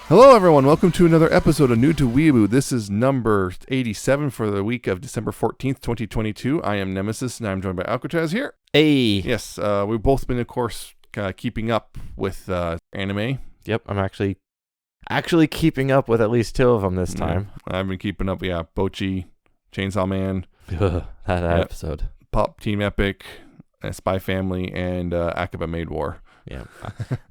Hello, everyone. Welcome to another episode of New to Weeaboo. This is number 87 for the week of December 14th, 2022. I am Nemesis, and I'm joined by Alcatraz here. Hey. Yes, we've both been, of course, keeping up with anime. Yep, I'm actually keeping up with at least two of them this time. I've been keeping up, Bochi, Chainsaw Man. that episode. Pop Team Epic, Spy Family, and Akiba Maid War. Yeah,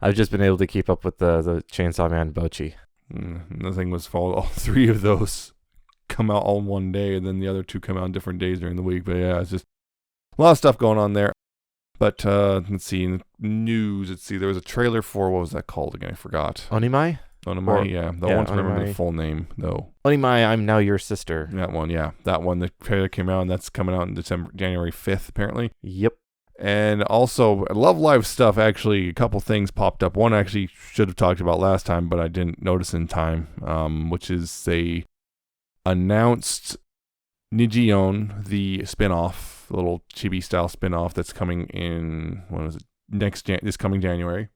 I've just been able to keep up with the Chainsaw Man Bochi. The thing was, all three of those come out all in one day, and then the other two come out on different days during the week. But yeah, it's just a lot of stuff going on there. But let's see, in news, there was a trailer for, what was that called again? I forgot. Onimai? Onimai, yeah. I want to remember the full name, though. Onimai, I'm Now Your Sister. That one, yeah. That one, the trailer came out, and that's coming out in January 5th, apparently. Yep. And also, Love Live stuff, actually, a couple things popped up. One I actually should have talked about last time, but I didn't notice in time, which is they announced Nijion, the spin-off, the little chibi-style spin-off that's coming in, this coming January.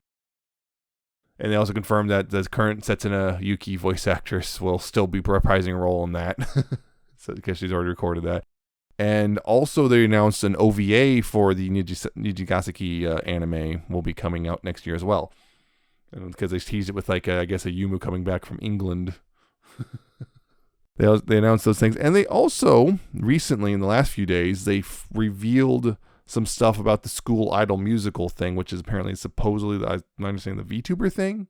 And they also confirmed that the current Setsuna Yuki voice actress will still be reprising a role in that, so because she's already recorded that. And also they announced an OVA for the Nijigaseki anime will be coming out next year as well. Because they teased it with, I guess, a Yumu coming back from England. They announced those things. And they also, recently, in the last few days, they revealed some stuff about the School Idol musical thing, which is apparently supposedly, I'm understanding, the VTuber thing.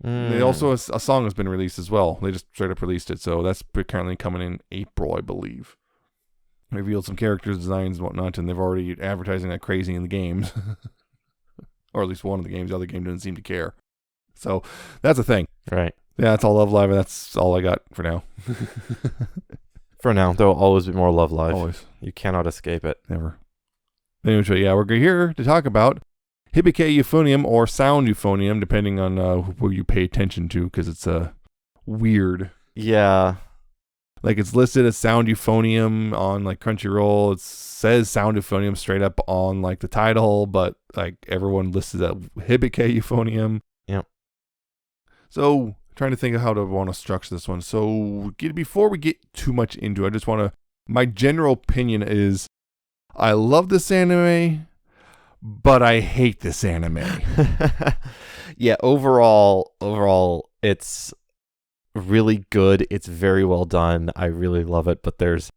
They also, a song has been released as well. They just straight up released it. So that's currently coming in April, I believe. Revealed some characters, designs, and whatnot, and they've already advertising that crazy in the games. Or at least one of the games. The other game doesn't seem to care. So that's a thing. Right. Yeah, that's all Love Live, and that's all I got for now. For now, there will always be more Love Live. Always. You cannot escape it. Never. Anyway, yeah, we're here to talk about Hibike Euphonium or Sound Euphonium, depending on who you pay attention to, because it's weird. Yeah. It's listed as Sound Euphonium on Crunchyroll. It says Sound Euphonium straight up on the title, but everyone listed that Hibike Euphonium. Yep. So trying to think of how to want to structure this one. So before we get too much into it, I just want to. My general opinion is, I love this anime, but I hate this anime. Yeah. Overall, it's really good. It's very well done. I really love it, but there's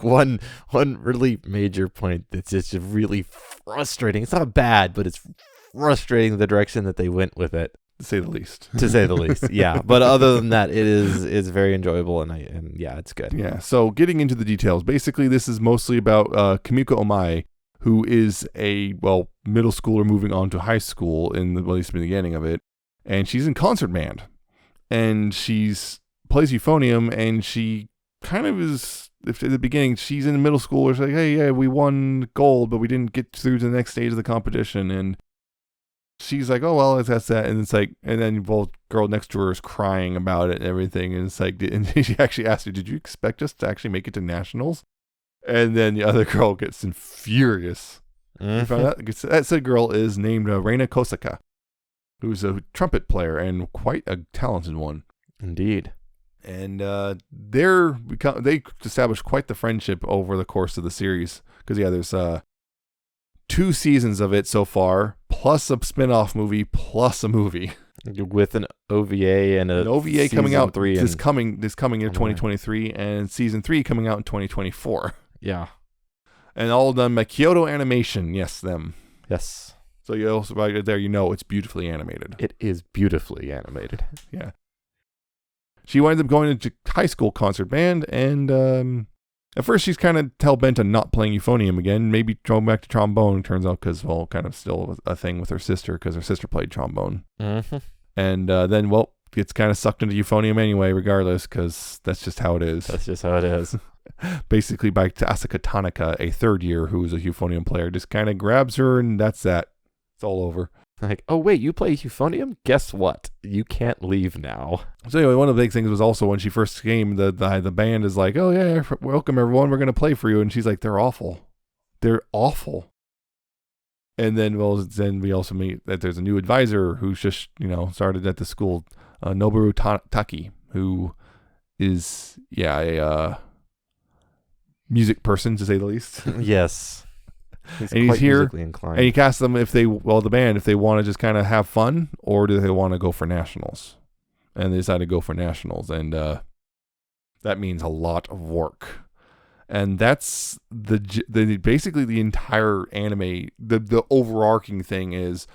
one really major point that's just really frustrating. It's not bad, but it's frustrating the direction that they went with it, to say the least. Yeah. But other than that, it's very enjoyable, and yeah, it's good. Yeah. So getting into the details, basically this is mostly about Kimiko Omae, who is a middle schooler moving on to high school at least in the beginning of it, and she's in concert band. And she's plays euphonium, and she kind of is, at the beginning, she's in middle school, she's like, hey, yeah, we won gold, but we didn't get through to the next stage of the competition. And she's like, oh, well, that's that. And it's and then girl next to her is crying about it and everything. And it's and she actually asked her, did you expect us to actually make it to nationals? And then the other girl gets furious. Mm-hmm. Found out that said girl is named Reina Kosaka, who's a trumpet player and quite a talented one. Indeed. And they established quite the friendship over the course of the series. Because, there's 2 seasons of it so far, plus a spin-off movie, plus a movie. With an OVA and an OVA coming out this coming year, 2023, way. And season 3 coming out in 2024. Yeah. And all done by Kyoto Animation. Yes, them. Yes. So you also right there, it's beautifully animated. It is beautifully animated. Yeah. She winds up going into high school concert band, and at first she's kind of hell-bent on not playing euphonium again, maybe going back to trombone, turns out, because, kind of still a thing with her sister, because her sister played trombone. Mm-hmm. And then, gets kind of sucked into euphonium anyway, regardless, because that's just how it is. That's just how it is. Basically, by Asuka Tanaka, a third year who's a euphonium player, just kind of grabs her, and that's that. It's all over. Oh, wait, you play euphonium? Guess what? You can't leave now. So anyway, one of the big things was also when she first came, the band is like, oh yeah, welcome everyone, we're going to play for you. And she's like, they're awful. They're awful. And then, well, then we also meet that there's a new advisor who's just, started at the school, Noboru Taki, who is, a music person, to say the least. Yes. And he's here, musically inclined. and he casts them the band, if they want to just kind of have fun, or do they want to go for nationals? And they decide to go for nationals, and that means a lot of work. And that's basically the entire anime. The overarching thing is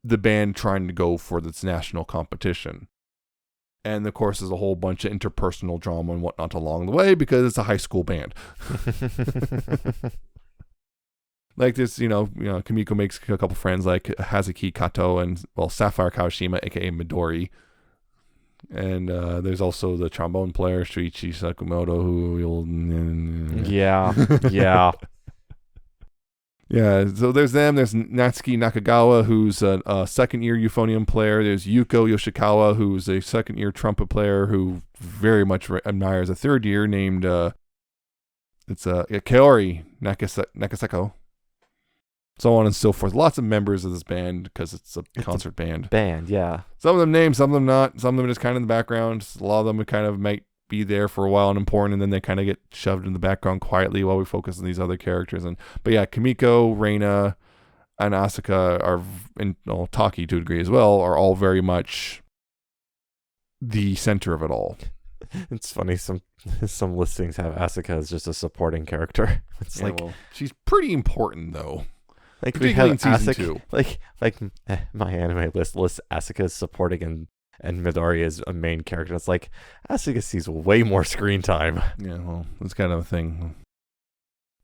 the band trying to go for this national competition. And of course, there's a whole bunch of interpersonal drama and whatnot along the way because it's a high school band. Like this, Kimiko makes a couple friends like Hazuki Kato and, Sapphire Kawashima, aka Midori. And there's also the trombone player, Shuichi Sakamoto, who you'll... Yeah. Yeah, so there's them. There's Natsuki Nakagawa, who's a second-year euphonium player. There's Yuko Yoshikawa, who's a second-year trumpet player who very much admires a third-year named Kaori Nakaseko. So on and so forth. Lots of members of this band because it's a concert band. Yeah. Some of them named, some of them not. Some of them just kind of in the background. A lot of them kind of might be there for a while and important, and then they kind of get shoved in the background quietly while we focus on these other characters. But yeah, Kimiko, Reina, and Asuka are, and Taki to a degree as well, are all very much the center of it all. It's funny, some listings have Asuka as just a supporting character. It's she's pretty important though. Like we have in season Asuka, 2. My anime list lists Asuka as supporting and Midori is a main character. It's like Asuka sees way more screen time. Yeah, well, that's kind of a thing.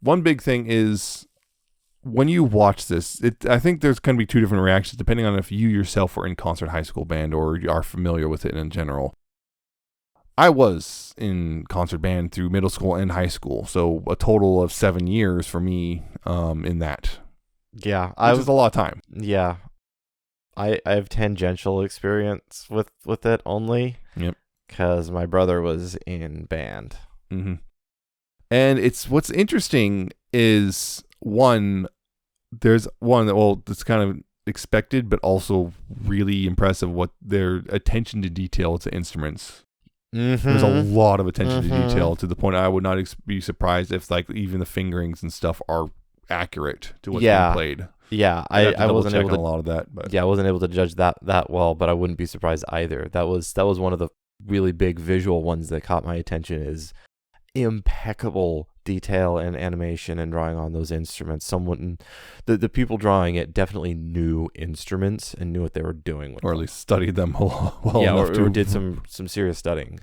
One big thing is when you watch this, I think there's going to be two different reactions depending on if you yourself were in concert high school band or are familiar with it in general. I was in concert band through middle school and high school, so a total of 7 years for me in that. Yeah, which is a lot of time. Yeah, I have tangential experience with it only. Yep. Because my brother was in band. Mm-hmm. And what's interesting is there's one that's kind of expected, but also really impressive what their attention to detail to instruments. Mm-hmm. There's a lot of attention to detail to the point I would not be surprised if even the fingerings and stuff are accurate to what's being played. Yeah, I wasn't able to a lot of that, but yeah, I wasn't able to judge that well, but I wouldn't be surprised either. That was one of the really big visual ones that caught my attention. Is impeccable detail and animation and drawing on those instruments. The people drawing it definitely knew instruments and knew what they were doing with them. Or at least studied them well enough enough or did some serious studying.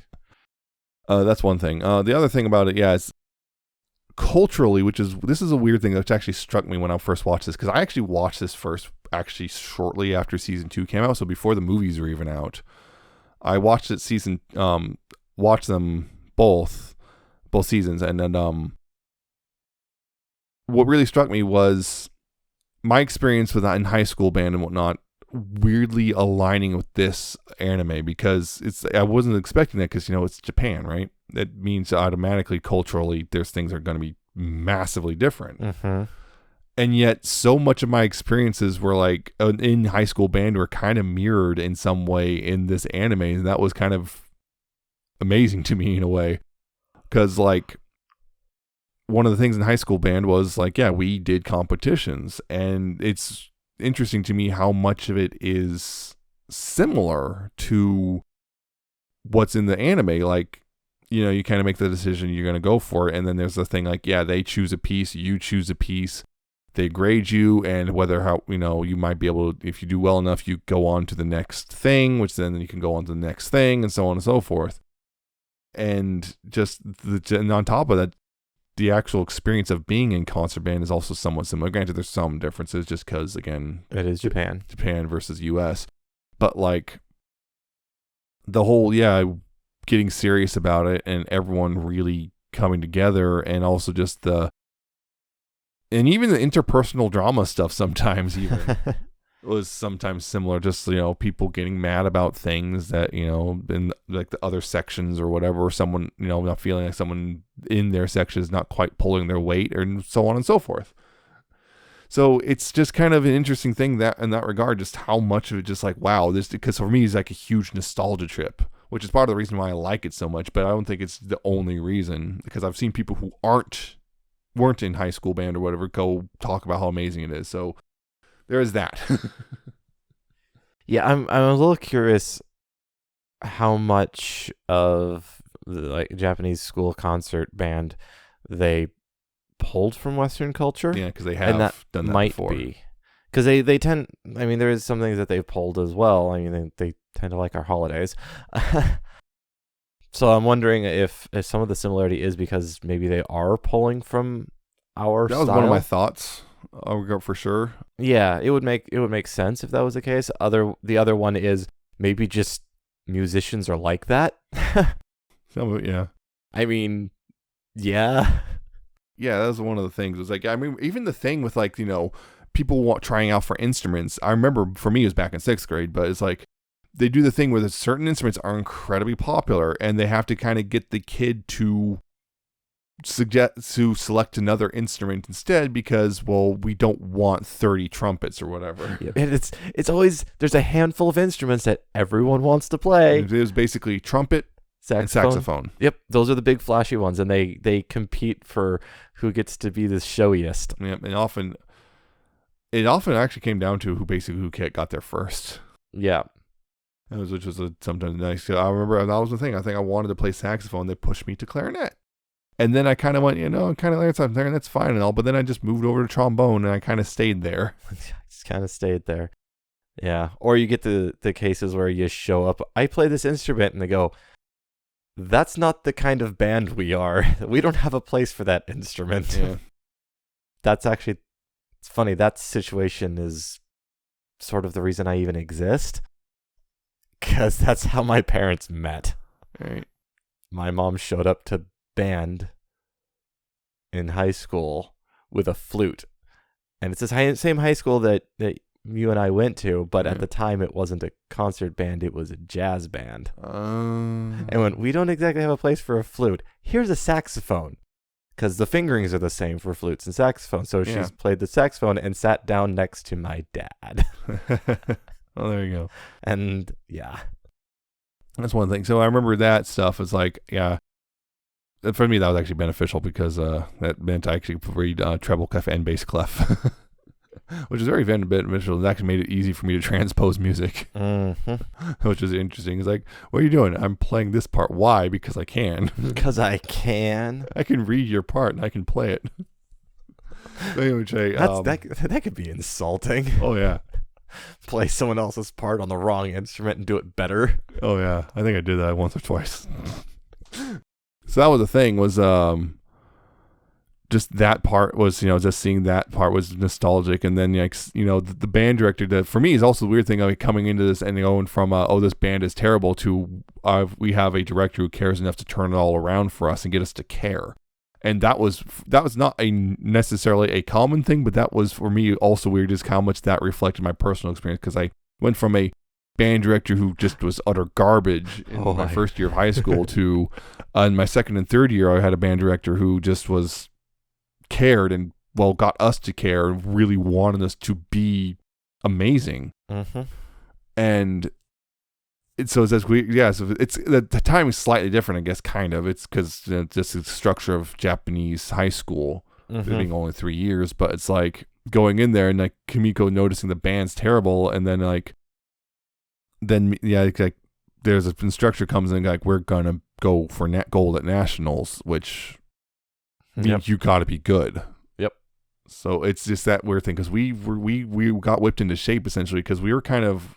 That's one thing. The other thing about it, is culturally, this is a weird thing that actually struck me when I first watched this, because I actually watched this first shortly after season 2 came out, so before the movies were even out. I watched watched them both seasons, and then what really struck me was my experience with that in high school band and whatnot weirdly aligning with this anime, because I wasn't expecting that, because it's Japan, right? That means automatically culturally there's things that are going to be massively different. Mm-hmm. And yet so much of my experiences were like in high school band were kind of mirrored in some way in this anime, and that was kind of amazing to me in a way, because one of the things in high school band was we did competitions, and it's interesting to me how much of it is similar to what's in the anime. You kind of make the decision you're going to go for it, and then there's the thing they choose a piece, you choose a piece, they grade you, and you might be able to, if you do well enough, you go on to the next thing, which then you can go on to the next thing, and so on and so forth. And and on top of that, the actual experience of being in concert band is also somewhat similar. Granted, there's some differences just because, again, it is Japan versus US. But the whole, getting serious about it and everyone really coming together, and also just and even the interpersonal drama stuff sometimes even was sometimes similar. Just, people getting mad about things that, in the other sections or whatever, or someone, not feeling like someone in their section is not quite pulling their weight, and so on and so forth. So it's just kind of an interesting thing that in that regard, just how much of it just like, wow, this, because for me it's like a huge nostalgia trip, which is part of the reason why I like it so much, but I don't think it's the only reason, because I've seen people who weren't in high school band or whatever go talk about how amazing it is. So there is that. Yeah, I'm a little curious how much of the like Japanese school concert band they pulled from Western culture. Yeah, because they and that have done that might before. be because they tend. I mean, there is some things that they've pulled as well. I mean, they tend to like our holidays. So I'm wondering if some of the similarity is because maybe they are pulling from our That was style. one of my thoughts, for sure. Yeah, it would make sense if that was the case. The other one is maybe just musicians are like that. Some of it, yeah. I mean, yeah. Yeah, that was one of the things. It was like, I mean, even the thing with like, people trying out for instruments. I remember for me it was back in 6th grade, but it's like they do the thing where certain instruments are incredibly popular and they have to kind of get the kid to select another instrument instead because, well, we don't want 30 trumpets or whatever. Yeah, and it's always, there's a handful of instruments that everyone wants to play. It was basically trumpet and saxophone. Yep, those are the big flashy ones, and they compete for who gets to be the showiest. Yep, and it often actually came down to who got there first. Yeah. Which was sometimes nice. I remember that was the thing. I think I wanted to play saxophone. They pushed me to clarinet. And then I kind of went, kind of learned something there, and that's fine and all. But then I just moved over to trombone, and I kind of stayed there. Just kind of stayed there. Yeah. Or you get the cases where you show up, I play this instrument, and they go, that's not the kind of band we are. We don't have a place for that instrument. Yeah. That's actually, it's funny. That situation is sort of the reason I even exist. Because that's how my parents met. Right. My mom showed up to band in high school with a flute. And it's the same high school that you and I went to, but at the time it wasn't a concert band, it was a jazz band. And when we don't exactly have a place for a flute, here's a saxophone. Because the fingerings are the same for flutes and saxophones. So she's played the saxophone and sat down next to my dad. Oh, there you go. And yeah. That's one thing. So I remember that stuff was like, yeah. For me, that was actually beneficial because that meant I actually read treble clef and bass clef, which is very beneficial. It actually made it easy for me to transpose music, which is interesting. It's like, what are you doing? I'm playing this part. Why? Because I can. Because I can. I can read your part and I can play it. Anyway, that could be insulting. Oh, yeah. Play someone else's part on the wrong instrument and do it better. Oh, yeah. I think I did that once or twice. So that was the thing was just that part was, just seeing that part was nostalgic. And then, the band director, that for me is also the weird thing, coming into this and going from, this band is terrible to we have a director who cares enough to turn it all around for us and get us to care. And that was not necessarily a common thing, but that was for me also weird, just how much that reflected my personal experience, because I went from a band director who just was utter garbage in my first year of high school to in my second and third year, I had a band director who just cared and got us to care and really wanted us to be amazing. Mm-hmm. And so it's so it's the time is slightly different, I guess, kind of. It's because just the structure of Japanese high school, being only 3 years, but it's like going in there and like Kimiko noticing the band's terrible, and then there's an instructor comes in like, we're gonna go for gold at nationals, which means you got to be good. Yep. So it's just that weird thing, because we got whipped into shape essentially, because we were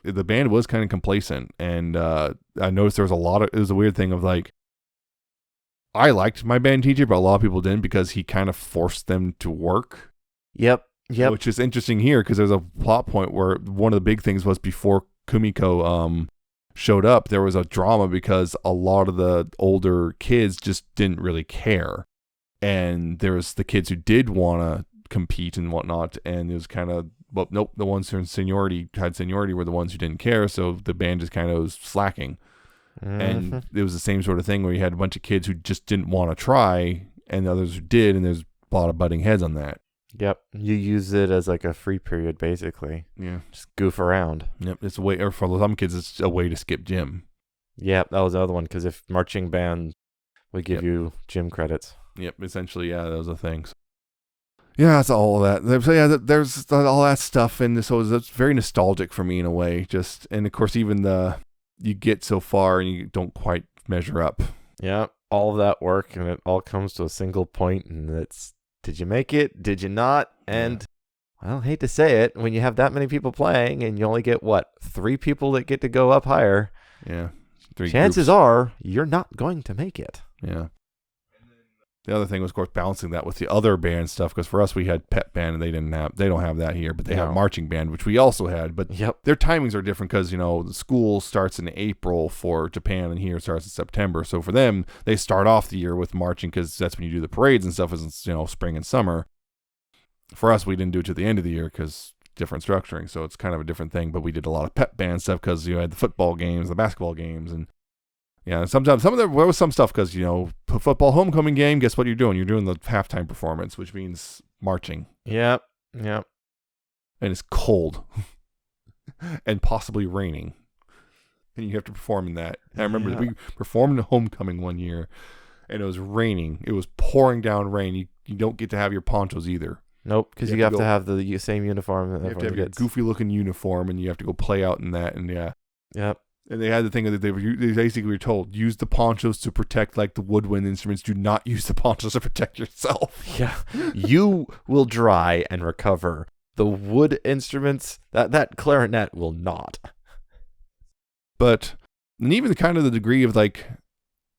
the band was kind of complacent, and I noticed there was it was a weird thing of like, I liked my band teacher, but a lot of people didn't, because he kind of forced them to work. Yep. Which is interesting here, because there's a plot point where one of the big things was before Kumiko showed up, there was a drama because a lot of the older kids just didn't really care, and there was the kids who did want to compete and whatnot, and it was kind of, nope, the ones who had seniority were the ones who didn't care, so the band just kind of was slacking. And it was the same sort of thing where you had a bunch of kids who just didn't want to try and others who did, and there's a lot of butting heads on that. Yep. You use it as like a free period, basically. Yeah. Just goof around. Yep. It's a way, or for some kids, it's a way to skip gym. Yeah, that was the other one, because if marching band would give you gym credits. Yep. Essentially, yeah, that was a thing. So, yeah, that's all of that. So yeah, there's all that stuff, and so it's very nostalgic for me in a way. Just, and of course, even you get so far and you don't quite measure up. Yeah, all of that work, and it all comes to a single point, and it's, did you make it? Did you not? And well, I hate to say it, when you have that many people playing and you only get, 3 people that get to go up higher, Yeah. 3 chances groups. are you're not going to make it. Yeah. The other thing was, of course, balancing that with the other band stuff, because for us we had pep band and they don't have that here, but they have marching band, which we also had. But their timings are different because the school starts in April for Japan and here it starts in September. So for them, they start off the year with marching because that's when you do the parades and stuff, is spring and summer. For us, we didn't do it to the end of the year because different structuring, so it's kind of a different thing. But we did a lot of pep band stuff because you had the football games, the basketball games, and sometimes there was some stuff because football homecoming game. Guess what you're doing? You're doing the halftime performance, which means marching. Yep. And it's cold and possibly raining, and you have to perform in that. I remember we performed homecoming one year, and it was raining. It was pouring down rain. You don't get to have your ponchos either. Nope, because you have to have the same uniform. You have to have your goofy looking uniform, and you have to go play out in that. And Yep. And they had the thing that they basically were told, use the ponchos to protect like the woodwind instruments. Do not use the ponchos to protect yourself. Yeah. You will dry and recover. The wood instruments, that clarinet will not. But, and even the degree of like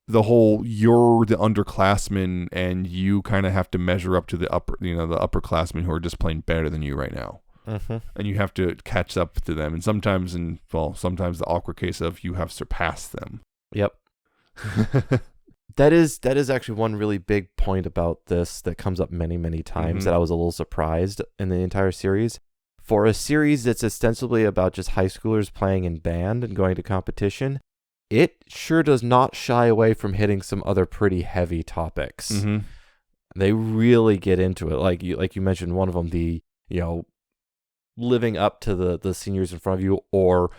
the whole, you're the underclassmen and you kind of have to measure up to the upperclassmen who are just playing better than you right now. Mm-hmm. And you have to catch up to them. And sometimes the awkward case of you have surpassed them. Yep. That is actually one really big point about this that comes up many, many times that I was a little surprised in the entire series. For a series that's ostensibly about just high schoolers playing in band and going to competition, it sure does not shy away from hitting some other pretty heavy topics. Mm-hmm. They really get into it. Like you mentioned, one of them, the living up to the seniors in front of you, or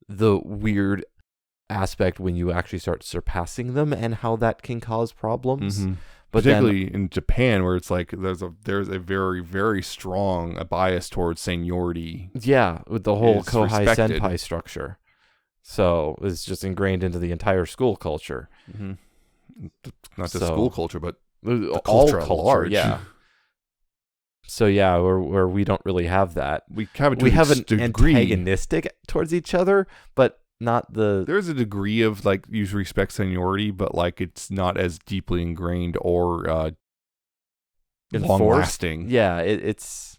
the weird aspect when you actually start surpassing them and how that can cause problems. Mm-hmm. But particularly in Japan, where it's like there's a very, very strong bias towards seniority. Yeah, with the whole Kohai respected. Senpai structure. So it's just ingrained into the entire school culture. Mm-hmm. Not just school culture, but all culture at culture, large. yeah. So yeah, where we don't really have that. We have an degree. Antagonistic towards each other, but not the. There's a degree of like you respect seniority, but like it's not as deeply ingrained or long lasting. Yeah, it's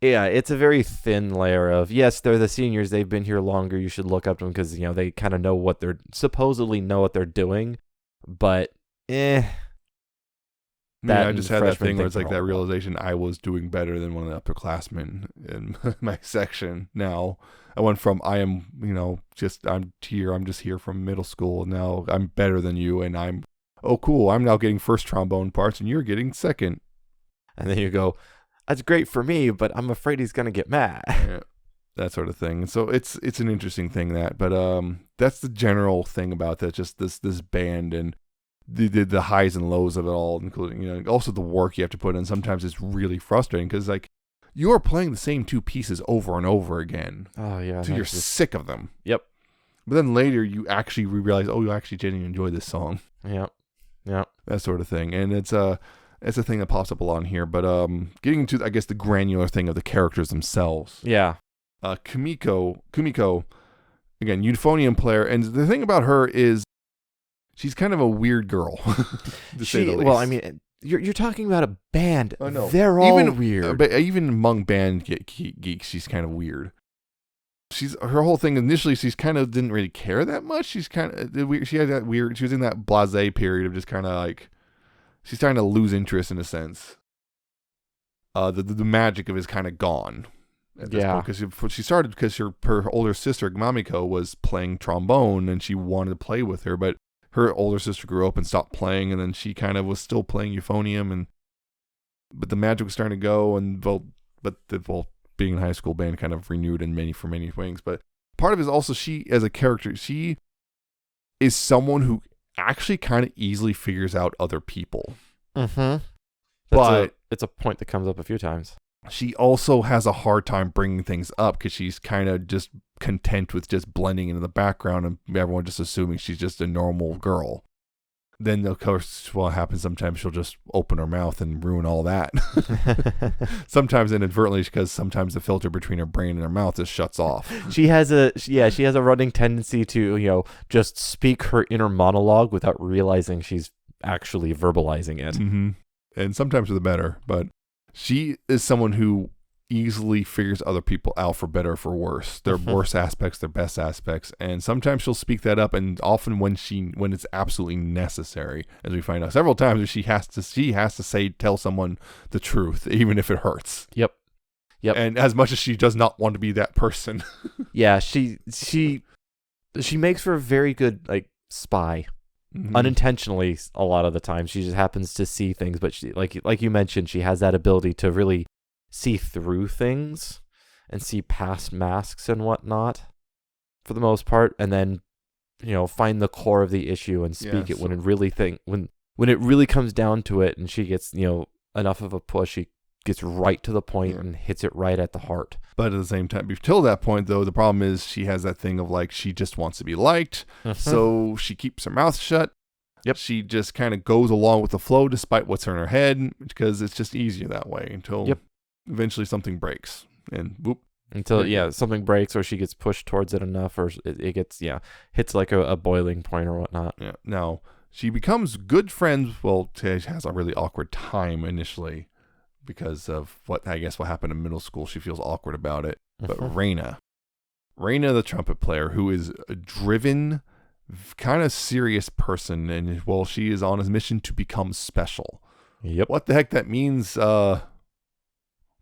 a very thin layer of, yes, they're the seniors, they've been here longer, you should look up to them because they kind of supposedly know what they're doing, but I just had that thing where it's like that realization I was doing better than one of the upperclassmen in my section. Now I went from I'm just here from middle school. Now I'm better than you, and I'm cool. I'm now getting first trombone parts, and you're getting second. And then you go, that's great for me, but I'm afraid he's gonna get mad. Yeah, that sort of thing. And so it's an interesting thing but that's the general thing about that. Just this band and the highs and lows of it all, including also the work you have to put in. Sometimes it's really frustrating because like you are playing the same 2 pieces over and over again. Oh yeah, so you're sick of them. Yep. But then later you actually realize, you actually genuinely enjoy this song. Yep. Yep. That sort of thing, and it's a thing that pops up a lot in here. But getting into I guess the granular thing of the characters themselves. Yeah. Kumiko, again, Euphonium player, and the thing about her is she's kind of a weird girl. To say the least. Well, I mean, you're talking about a band. Oh, no. They're all weird. But even among band geeks, she's kind of weird. Her whole thing initially, she's kind of didn't really care that much. She's kind of she had that weird. She was in that blasé period of just kind of like she's starting to lose interest in a sense. The magic of it is kind of gone. Because she started because her older sister Mamiko was playing trombone and she wanted to play with her, but her older sister grew up and stopped playing, and then she kind of was still playing euphonium, and but the magic was starting to go, and being in high school band kind of renewed in many wings. But part of it is also she as a character, she is someone who actually kind of easily figures out other people. Mm-hmm. But it's a point that comes up a few times. She also has a hard time bringing things up because she's kind of just content with just blending into the background and everyone just assuming she's just a normal girl. Then, of course, what happens sometimes she'll just open her mouth and ruin all that. Sometimes inadvertently, because sometimes the filter between her brain and her mouth just shuts off. She has a running tendency to, just speak her inner monologue without realizing she's actually verbalizing it. Mm-hmm. And sometimes for the better, but she is someone who easily figures other people out for better or for worse. Their worst aspects, their best aspects, and sometimes she'll speak that up. And often when it's absolutely necessary, as we find out several times, she has to tell someone the truth, even if it hurts. Yep. And as much as she does not want to be that person. Yeah, she makes for a very good spy. Mm-hmm. Unintentionally, a lot of the time she just happens to see things, but she, like you mentioned, she has that ability to really see through things and see past masks and whatnot for the most part, and then find the core of the issue and speak it when it really comes down to it, and she gets enough of a push, she gets right to the point and hits it right at the heart. But at the same time, till that point, though, the problem is she has that thing of she just wants to be liked, so she keeps her mouth shut. Yep. She just kind of goes along with the flow despite what's in her head, because it's just easier that way until eventually something breaks. And whoop. Until, something breaks or she gets pushed towards it enough, or it gets, hits like a boiling point or whatnot. Yeah. Now, she becomes good friends. Well, she has a really awkward time initially, because of what happened in middle school. She feels awkward about it. But Raina, the trumpet player, who is a driven, kind of serious person, and she is on a mission to become special. Yep. What the heck that means?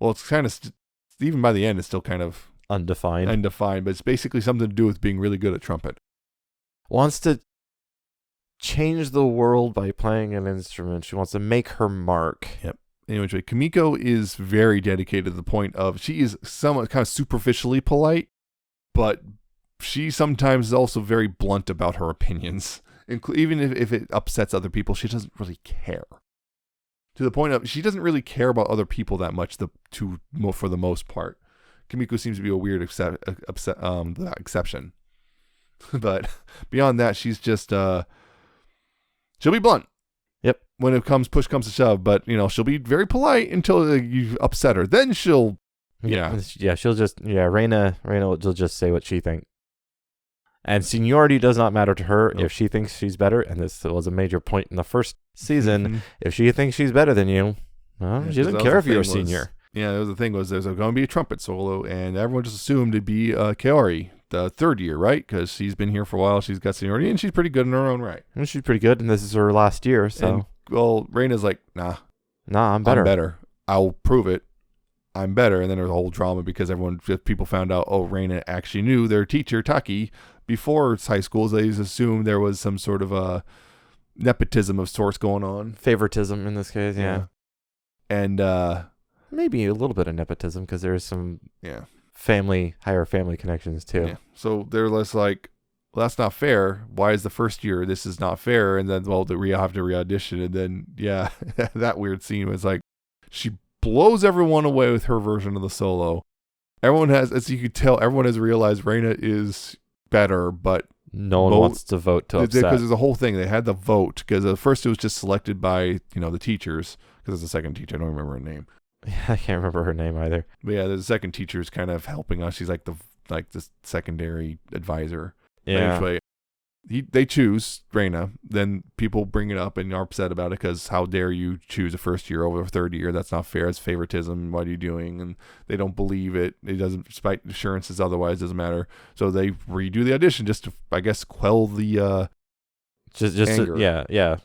It's kind of even by the end, it's still kind of undefined. But it's basically something to do with being really good at trumpet. Wants to change the world by playing an instrument. She wants to make her mark. Yep. Anyway, Kimiko is very dedicated to the point of she is somewhat kind of superficially polite, but she sometimes is also very blunt about her opinions. Even if it upsets other people, she doesn't really care. To the point of she doesn't really care about other people that much for the most part. Kimiko seems to be a weird exception. But beyond that, she's just she'll be blunt. Yep. When push comes to shove, but she'll be very polite until you upset her. Then she'll she'll just Raina will just say what she thinks. And seniority does not matter to her. Nope. If she thinks she's better, and this was a major point in the first season, if she thinks she's better than you, she doesn't care if you're a senior. The thing was there's going to be a trumpet solo, and everyone just assumed it'd be Kaori, the third year, right? Because she's been here for a while, she's got seniority, and she's pretty good in her own right. And she's pretty good, and this is her last year, so. And, Raina's like, nah, I'm better. I'll prove it. I'm better. And then there's a whole drama because people found out, Raina actually knew their teacher, Taki, before high school. They just assumed there was some sort of a nepotism of sorts going on. Favoritism in this case, yeah. And maybe a little bit of nepotism because there's some higher family connections too. Yeah. So they're less like, well, that's not fair. Why is the first year this is not fair? And then, we have to re-audition. And then, that weird scene was like, she blows everyone away with her version of the solo. Everyone has, as you could tell, everyone has realized Raina is better, but no one wants to vote to upset. Because there's a whole thing. They had the vote because at first it was just selected by the teachers, because there's a second teacher. I don't remember her name. Yeah, I can't remember her name either. But there's a second teacher who's kind of helping us. She's like the secondary advisor. Yeah. Anyway, they choose Raina. Then people bring it up and are upset about it because how dare you choose a first year over a third year? That's not fair. It's favoritism. What are you doing? And they don't believe it. It doesn't, despite assurances otherwise, doesn't matter. So they redo the audition just to, I guess, quell the anger. Yeah.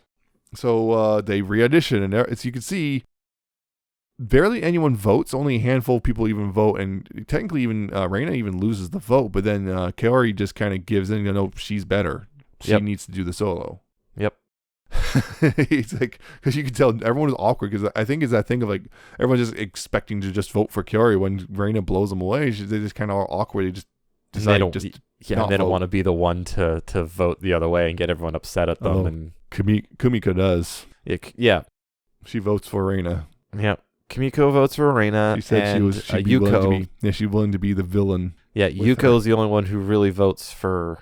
So they re-audition, and as you can see, barely anyone votes. Only a handful of people even vote, and technically even Raina even loses the vote. But then Kaori just kind of gives in. She's better. She needs to do the solo. Yep. He's like, because you can tell everyone is awkward because I think it's that thing of like everyone's just expecting to just vote for Kiori when Reina blows them away. They just kind of are awkward. They just decide they don't want to be the one to vote the other way and get everyone upset at them. And Kumiko does. Yeah. She votes for Reina. Yeah. Kimiko votes for Reina. She said she'd be Yuko. She's willing to be the villain. Yeah, Yuko's the only one who really votes for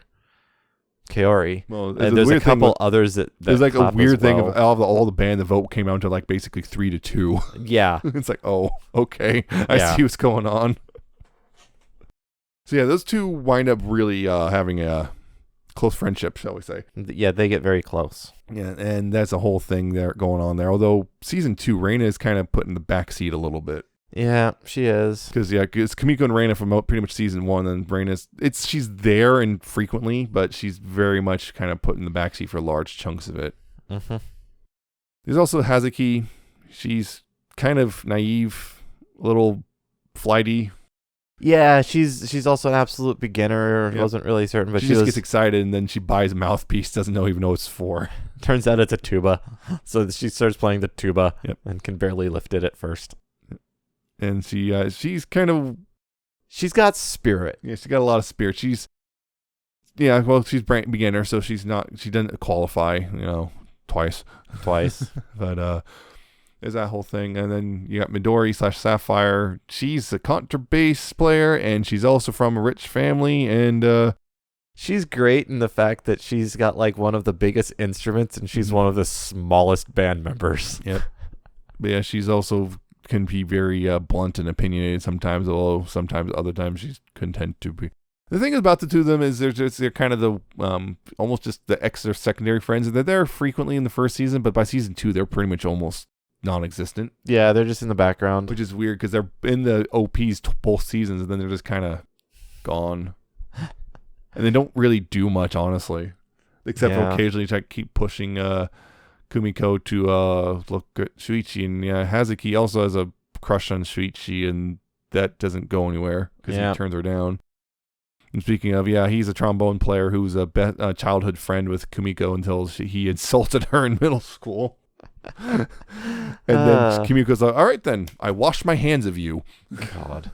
Kaori. Well, and there's a couple others that there's like a weird thing of all the band. The vote came out to like basically 3-2. Yeah, it's like, oh, okay, I see what's going on. So yeah, those two wind up really having a close friendship, shall we say? Yeah, they get very close. Yeah, and that's a whole thing there going on there. Although season 2, Reina is kind of put in the back seat a little bit. Yeah, she is. Because it's Kimiko and Reina from pretty much season 1, and she's there and frequently, but she's very much kind of put in the backseat for large chunks of it. Mm-hmm. There's also Hazuki. She's kind of naive, a little flighty. Yeah, she's also an absolute beginner. Yep. Wasn't really certain, but she just gets excited, and then she buys a mouthpiece, doesn't even know what it's for. Turns out it's a tuba. So she starts playing the tuba. Yep. And can barely lift it at first. And she's kind of... She's got spirit. Yeah, she's got a lot of spirit. She's beginner, so she doesn't qualify, twice. But there's that whole thing. And then you got Midori/Sapphire. She's a contrabass player, and she's also from a rich family, and... she's great in the fact that she's got like one of the biggest instruments, and she's one of the smallest band members. Yep. But yeah, she's also... can be very blunt and opinionated sometimes, although sometimes other times she's content to be. The thing about the two of them is they're kind of the almost just the extra secondary friends, and they're there frequently in the first season, but by season 2 they're pretty much almost non-existent. Yeah, they're just in the background, which is weird because they're in the OPs both seasons, and then they're just kind of gone, and they don't really do much, honestly, except for occasionally try to keep pushing Kumiko to look at Shuichi, and Hazuki also has a crush on Shuichi, and that doesn't go anywhere because he turns her down. And speaking of, he's a trombone player who's a childhood friend with Kumiko until he insulted her in middle school. And then Kumiko's like, all right then, I wash my hands of you. God.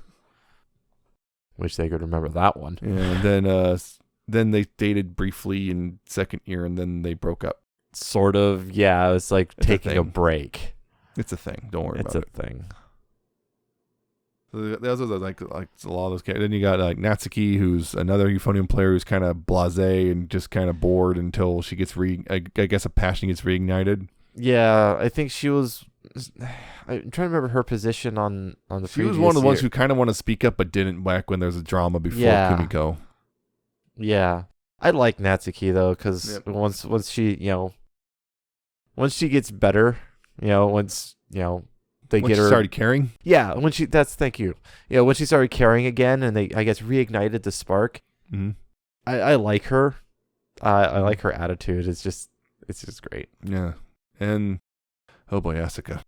Wish they could remember that one. Yeah, and then they dated briefly in second year, and then they broke up. Sort of, yeah. It's like taking a break. It's a thing. Don't worry about it. It's a thing. So those are like a lot of those characters. Then you got like Natsuki, who's another Euphonium player who's kind of blasé and just kind of bored until she gets I guess a passion gets reignited. Yeah, I think she was. I'm trying to remember her position on the. She was one of the ones who kind of want to speak up but didn't back when there's a drama before Kumiko. Yeah, I like Natsuki though because once she gets better, once they get her started caring. Yeah, thank you. Yeah, when she started caring again, and they, I guess, reignited the spark. Mm-hmm. I like her. I like her attitude. It's just great. Yeah, and oh boy, Asuka.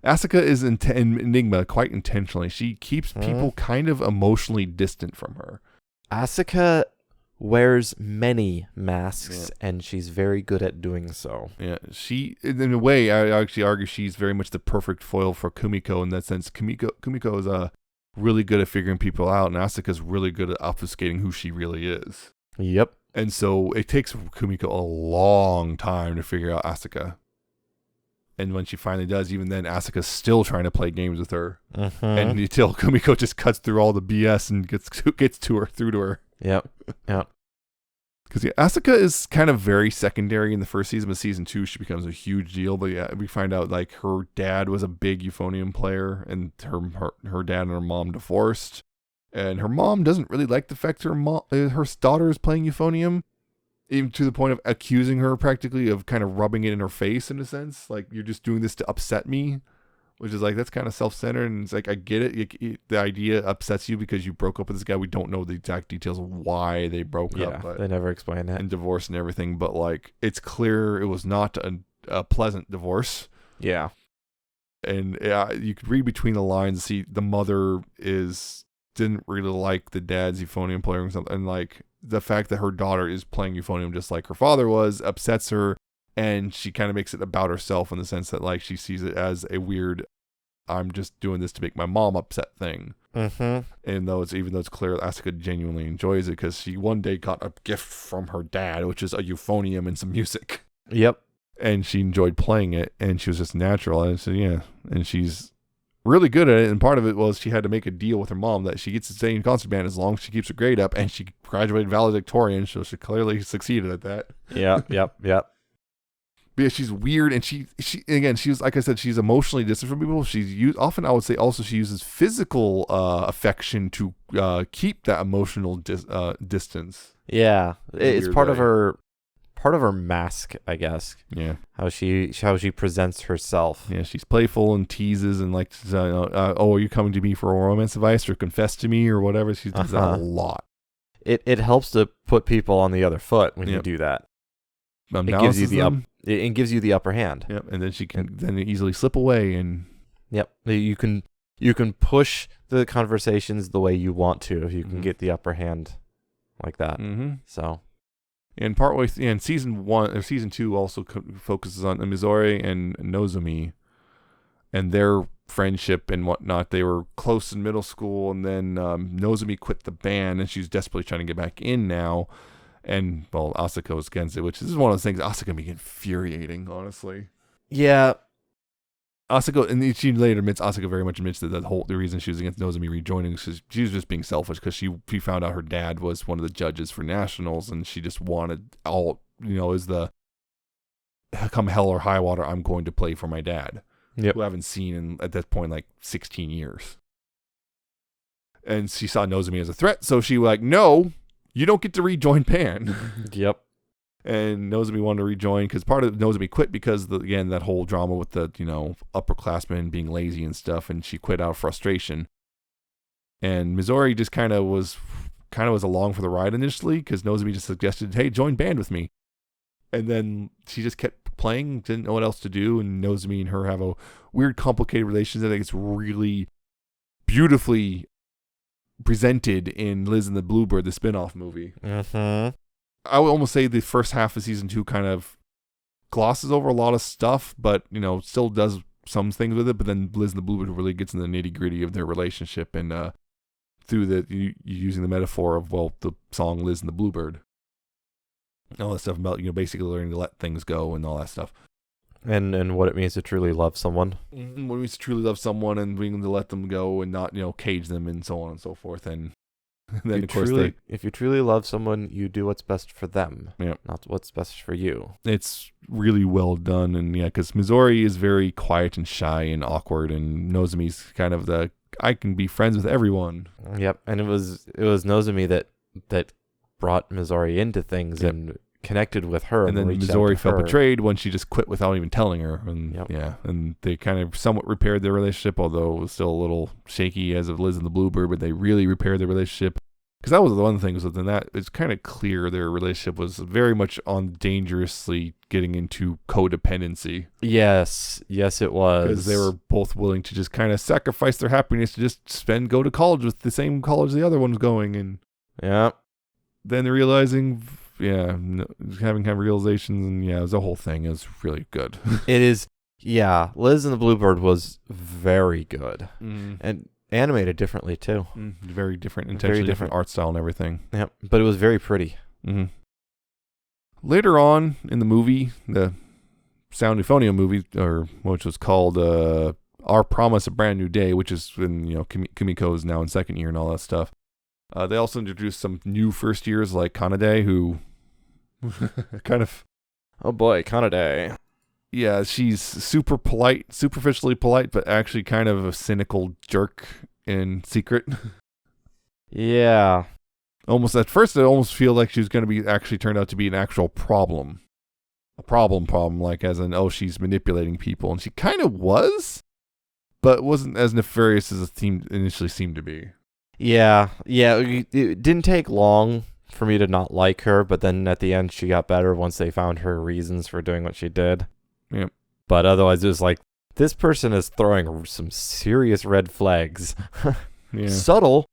Asuka is an enigma quite intentionally. She keeps people kind of emotionally distant from her. Asuka wears many masks, and she's very good at doing so. Yeah, she, in a way, I actually argue she's very much the perfect foil for Kumiko in that sense. Kumiko is really good at figuring people out, and Asuka's really good at obfuscating who she really is. Yep. And so it takes Kumiko a long time to figure out Asuka. And when she finally does, even then, Asuka's still trying to play games with her. Mm-hmm. And until Kumiko just cuts through all the BS and gets through to her. Yep. Because Asuka is kind of very secondary in the first season, but season 2 she becomes a huge deal. But we find out like her dad was a big Euphonium player, and her dad and her mom divorced, and her mom doesn't really like the fact her daughter is playing Euphonium, even to the point of accusing her practically of kind of rubbing it in her face in a sense, like you're just doing this to upset me. Which is like, that's kind of self-centered, and it's like, I get it. The idea upsets you because you broke up with this guy. We don't know the exact details of why they broke up. But, they never explain that. And divorce and everything, but like, it's clear it was not a pleasant divorce. Yeah. And you could read between the lines, see the mother didn't really like the dad's Euphonium player or something, and like, the fact that her daughter is playing Euphonium just like her father was upsets her. And she kind of makes it about herself in the sense that like she sees it as a weird, I'm just doing this to make my mom upset thing. Mm-hmm. And even though it's clear Asuka genuinely enjoys it because she one day got a gift from her dad, which is a euphonium and some music. Yep. And she enjoyed playing it, and she was just natural. And I said, yeah. And she's really good at it. And part of it was she had to make a deal with her mom that she gets to stay in concert band as long as she keeps her grade up. And she graduated valedictorian, so she clearly succeeded at that. Yep. But yeah, she's weird, and she again, she's like I said, she's emotionally distant from people. Often I would say also she uses physical affection to keep that emotional distance. Yeah, it's part of way. her mask, I guess. Yeah, How she presents herself. yeah, she's playful and teases and like, oh, are you coming to me for a romance advice or confess to me or whatever? She does that a lot. It helps to put people on the other foot when you do that. It gives you it gives you the upper hand. Yep, and then she can then easily slip away and. Yep, you can push the conversations the way you want to if you can get the upper hand like that. Mm-hmm. So. And partway in season 2 also focuses on Mizori and Nozomi and their friendship and whatnot. They were close in middle school, and then Nozomi quit the band, and she's desperately trying to get back in now. And, well, Asuka was against it, which is one of those things Asuka be infuriating, honestly. Yeah. Asuka, and she later admits, Asuka very much admits that the reason she was against Nozomi rejoining is she was just being selfish because she found out her dad was one of the judges for nationals, and she just wanted is the come hell or high water, I'm going to play for my dad, who I haven't seen at that point like 16 years. And she saw Nozomi as a threat, so she was like, no, you don't get to rejoin Pan. Yep. And Nozomi wanted to rejoin because part of Nozomi quit because that whole drama with the upperclassmen being lazy and stuff, and she quit out of frustration. And Mizori just kind of was along for the ride initially because Nozomi just suggested, hey, join band with me. And then she just kept playing, didn't know what else to do, and Nozomi and her have a weird, complicated relationship. I think it's really beautifully presented in Liz and the Bluebird, the spin-off movie. Mm-hmm. I would almost say the first half of season 2 kind of glosses over a lot of stuff, but still does some things with it. But then Liz and the Bluebird really gets in the nitty gritty of their relationship, and through using the metaphor of the song Liz and the Bluebird, and all that stuff about basically learning to let things go and all that stuff, and what it means to truly love someone. What it means to truly love someone and being able to let them go and not cage them and so on and so forth. And then of course if you truly love someone, you do what's best for them, not what's best for you. It's really well done, and because Mizori is very quiet and shy and awkward, and Nozomi's kind of I can be friends with everyone. Yep, and it was Nozomi that brought Mizori into things and connected with her, and then Mizori felt betrayed when she just quit without even telling her, and and they kind of somewhat repaired their relationship, although it was still a little shaky as of Liz and the Bluebird, but they really repaired their relationship, because that was the one thing, was that that it's kind of clear their relationship was very much on dangerously getting into codependency. Yes it was, because they were both willing to just kind of sacrifice their happiness to just go to college with the same college the other one was going, and then they're realizing having kind of realizations, and it was the whole thing. It was really good. It is. Liz and the Bluebird was very good, and animated differently too. Very different, intentionally different art style and everything. Yep, but it was very pretty. Later on in the movie, the Sound Euphonium movie, which was called Our Promise: A Brand New Day, which is when Kumiko is now in second year and all that stuff. They also introduced some new first years like Kanade, who kind of... Oh boy, Kanade. Yeah, she's super polite, superficially polite, but actually kind of a cynical jerk in secret. Yeah. Almost at first, I almost feel like she's going to be actually turned out to be an actual problem. A problem, like as in, she's manipulating people. And she kind of was, but wasn't as nefarious as it initially seemed to be. Yeah, it didn't take long for me to not like her, but then at the end she got better once they found her reasons for doing what she did. Yep. But otherwise it was like, this person is throwing some serious red flags. Subtle,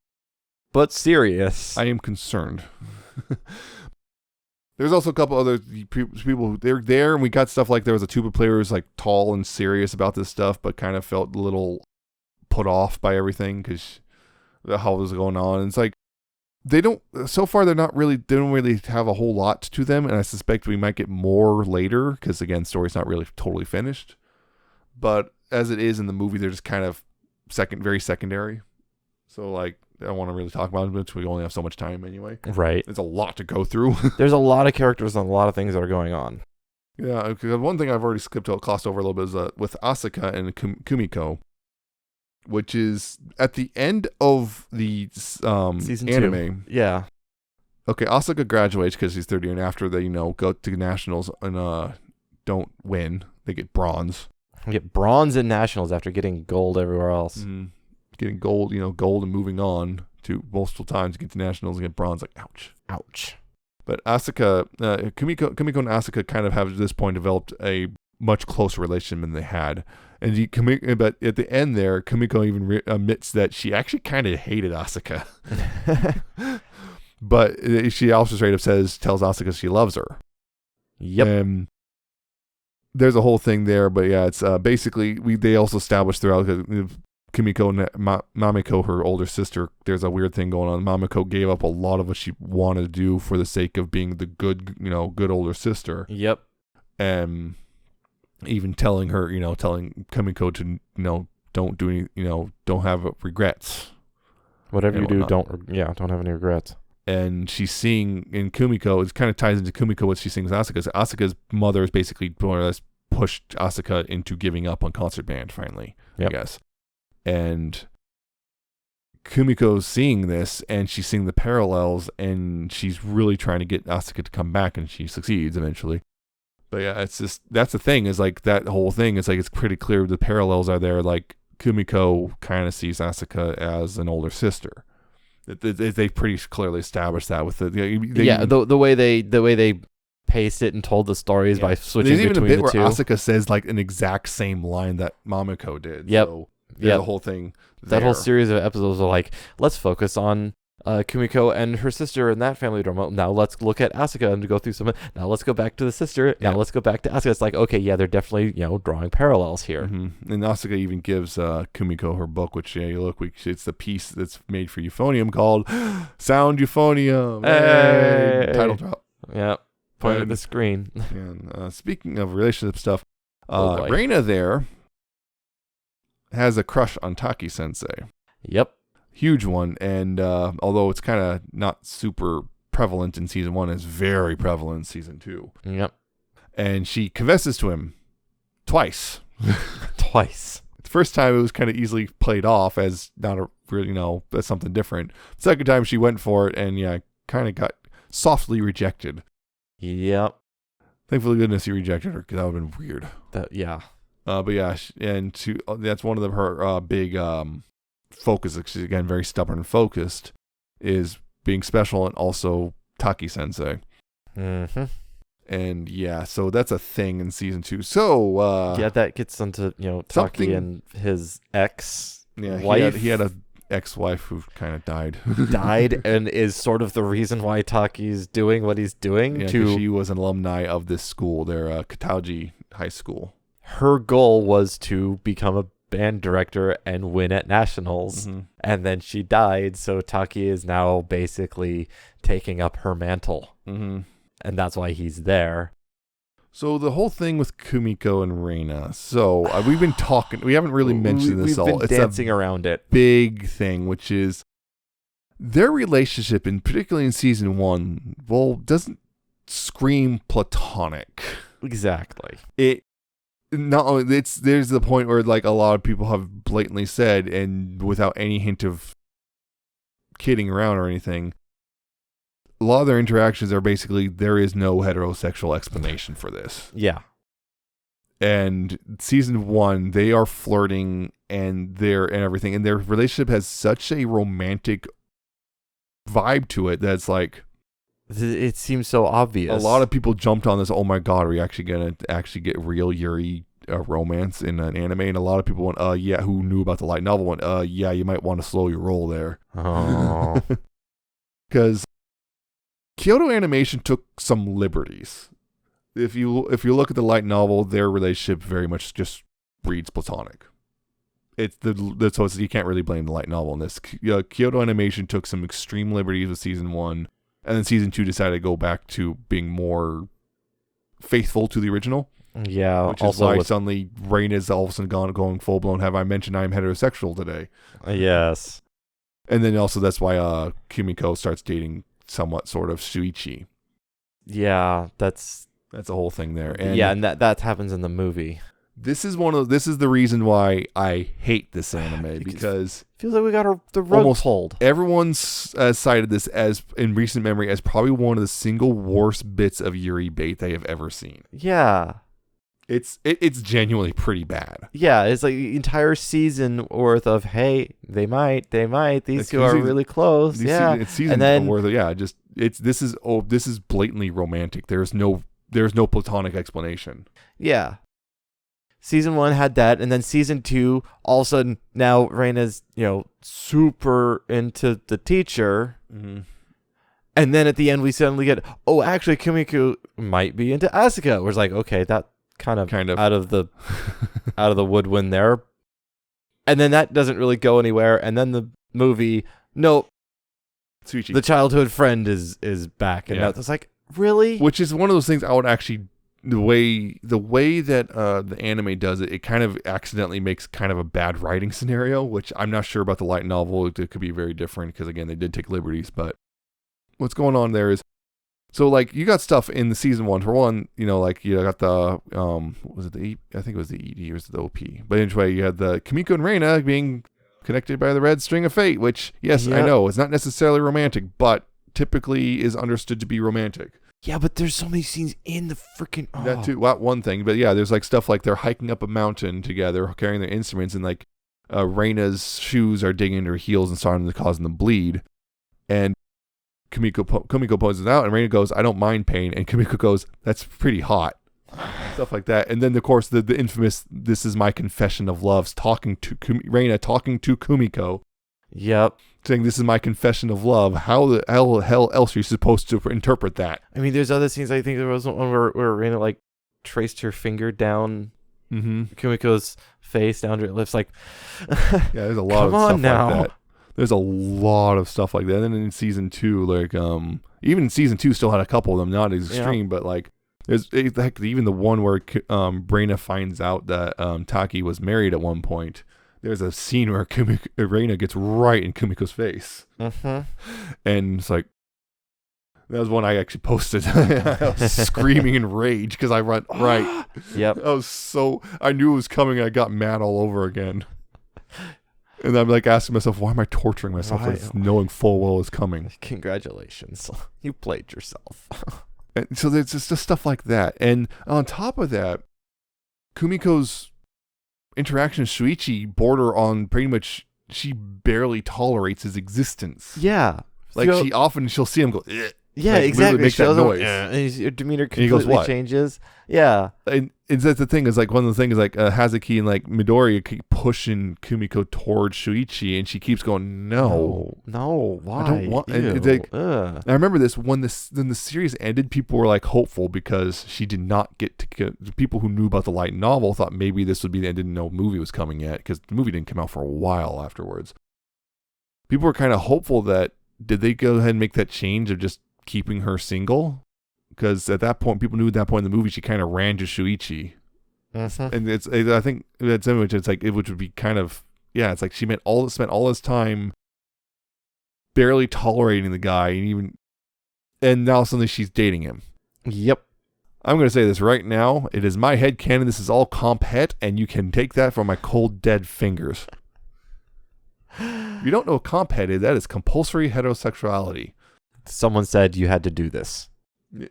but serious. I am concerned. There's also a couple other people who they're there, and we got stuff like there was a tuba player who was like tall and serious about this stuff, but kind of felt a little put off by everything because how it was going on. And it's like they don't really have a whole lot to them, and I suspect we might get more later because again, story's not really totally finished. But as it is in the movie, they're just kind of very secondary. So like I don't want to really talk about it, but we only have so much time anyway. Right. There's a lot to go through. There's a lot of characters and a lot of things that are going on. Yeah, because one thing I've already glossed over a little bit is with Asuka and Kumiko, which is at the end of the Season anime. 2. Yeah. Okay, Asuka graduates because she's 30, and after they, go to nationals and don't win, they get bronze. We get bronze in nationals after getting gold everywhere else. Mm-hmm. Getting gold, gold and moving on to multiple times to get to nationals and get bronze. Like, ouch. But Asuka, Kumiko and Asuka kind of have at this point developed a much closer relationship than they had. But at the end there, Kumiko even admits that she actually kind of hated Asuka. But she also straight up tells Asuka she loves her. Yep. And there's a whole thing there, but yeah, it's basically they also established throughout Kumiko and Mamiko, her older sister, there's a weird thing going on. Mamiko gave up a lot of what she wanted to do for the sake of being the good older sister. Yep. And even telling Kumiko to, don't do any, don't have regrets. Whatever you do, don't have any regrets. And she's seeing in Kumiko, it kind of ties into Kumiko what she's seeing with Asuka. Asuka's mother is basically more or less pushed Asuka into giving up on concert band finally, I guess. And Kumiko's seeing this, and she's seeing the parallels, and she's really trying to get Asuka to come back, and she succeeds eventually. But yeah, it's just, that's the thing, is like that whole thing, it's like it's pretty clear the parallels are there. Like Kumiko kind of sees Asuka as an older sister. They pretty clearly established that with the way they paced it and told the stories by switching between the two. There's even a bit where Asuka says like an exact same line that Mamiko did. Yep. So, the whole thing. That whole series of episodes are like, let's focus on Kumiko and her sister and that family drama. Now let's look at Asuka and go through some. Now let's go back to the sister. Now let's go back to Asuka. It's like, okay, yeah, they're definitely drawing parallels here. Mm-hmm. And Asuka even gives Kumiko her book, which it's the piece that's made for Euphonium called Sound Euphonium. Hey! Title drop. Yeah. Point at the screen. And speaking of relationship stuff, boy. Reina there has a crush on Taki Sensei. Yep. Huge one. And although it's kind of not super prevalent in season 1, it's very prevalent in season 2. Yep. And she confesses to him twice. Twice. The first time it was kind of easily played off as not a really, as something different. The second time she went for it and kind of got softly rejected. Yep. Thankfully, goodness he rejected her because that would have been weird. But yeah, and that's one of her big focus. She's again very stubborn and focused, is being special and also Taki Sensei. Mm-hmm. And so that's a thing in season 2. So that gets into Taki and his ex. Yeah, wife. He had a ex-wife who kind of died and is sort of the reason why Taki's doing what he's doing. Yeah, she was an alumni of this school, their Katauji High School. Her goal was to become a band director and win at nationals, and then she died, so Taki is now basically taking up her mantle, and that's why he's there. So the whole thing with Kumiko and Reina. So we've been talking. We haven't really mentioned this all. We've been dancing around it. Big thing, which is their relationship, and particularly in season 1, doesn't scream platonic. Exactly. There's the point where like a lot of people have blatantly said, and without any hint of kidding around or anything, a lot of their interactions are basically there is no heterosexual explanation for this. Yeah. And season 1, they are flirting and everything, and their relationship has such a romantic vibe to it that's like it seems so obvious. A lot of people jumped on this. Oh my god, are we actually gonna get real Yuri romance in an anime? And a lot of people went, who knew about the light novel went, you might want to slow your roll there. Oh. Because Kyoto Animation took some liberties. If you look at the light novel, their relationship very much just reads platonic. So you can't really blame the light novel in this. Kyoto Animation took some extreme liberties with season 1, and then season 2 decided to go back to being more faithful to the original. Yeah, which is why suddenly Rain is all of a sudden going full blown. Have I mentioned I'm heterosexual today? Yes. And then also that's why Kumiko starts dating somewhat sort of Shuichi. Yeah, that's a whole thing there. And yeah, and that happens in the movie. This is the reason why I hate this anime, because it feels like we got the rug pulled. Everyone's cited this as in recent memory as probably one of the single worst bits of Yuri bait they have ever seen. Yeah. It's genuinely pretty bad. Yeah, it's like the entire season worth of, hey, they might, these two are really close. Yeah. It's season worth of, this is blatantly romantic. There's no platonic explanation. Yeah. Season 1 had that, and then season 2, all of a sudden, now Reina's, super into the teacher. Mm-hmm. And then at the end, we suddenly get, actually, Kumiko might be into Asuka. We're like, okay, that kind of out of the woodwind there. And then that doesn't really go anywhere. And then the movie, nope, Tsuchi. The childhood friend is back. And it's like, really? Which is one of those things I would actually... The way that the anime does it, it kind of accidentally makes kind of a bad writing scenario, which I'm not sure about the light novel. It could be very different because, again, they did take liberties. But what's going on there is, so like you got stuff in the season 1. For one, you got the was it the I think it was the ED or was it the OP? But anyway, you had the Kumiko and Reina being connected by the red string of fate, which I know is not necessarily romantic, but typically is understood to be romantic. Yeah, but there's so many scenes in the freaking... Oh. That too, well, one thing. But yeah, there's like stuff like they're hiking up a mountain together, carrying their instruments, and like Reina's shoes are digging into her heels and starting to cause them to bleed. And Kumiko poses out, and Reina goes, I don't mind pain. And Kumiko goes, that's pretty hot. Stuff like that. And then, of course, the infamous, this is my confession of love, Reina talking to Kumiko. Yep. Saying this is my confession of love. How the hell else are you supposed to interpret that? I mean, there's other scenes. I think there was one where Reina like traced her finger down Kumiko's face, down to her lips. Like, yeah, there's a lot of stuff like that. There's a lot of stuff like that. And then in season 2, like even season 2 still had a couple of them, not as extreme, but like there's even the one where Reina finds out that Taki was married at one point. There's a scene where Reina gets right in Kumiko's face. Mm-hmm. And it's like, that was one I actually posted. I was screaming in rage because I went right. Yep. I knew it was coming and I got mad all over again. And I'm like asking myself, why am I torturing myself with knowing full well it's coming? Congratulations. You played yourself. And so there's just stuff like that. And on top of that, Kumiko's interaction with Shuichi border on pretty much she barely tolerates his existence. Yeah. Like she'll see him go, "Ugh." Yeah, like, exactly. Make that noise. And your demeanor completely changes. Yeah. And that's the thing is like one of the things like Hazuki and like Midori keep pushing Kumiko towards Shuichi and she keeps going, no, why? I don't want. I remember this when the series ended, people were like hopeful because she did not get to get, people who knew about the light novel thought maybe this would be the end, didn't know a movie was coming yet because the movie didn't come out for a while afterwards. People were kind of hopeful that did they go ahead and make that change of just keeping her single? Because at that point, people knew at that point in the movie she kind of ran to Shuichi, and I think that's in which it's like which would be kind of it's like she spent all this time barely tolerating the guy, and now suddenly she's dating him. Yep. I'm gonna say this right now. It is my headcanon. This is all comp het, and you can take that from my cold dead fingers. If you don't know what comp het is, that is compulsory heterosexuality. Someone said you had to do this.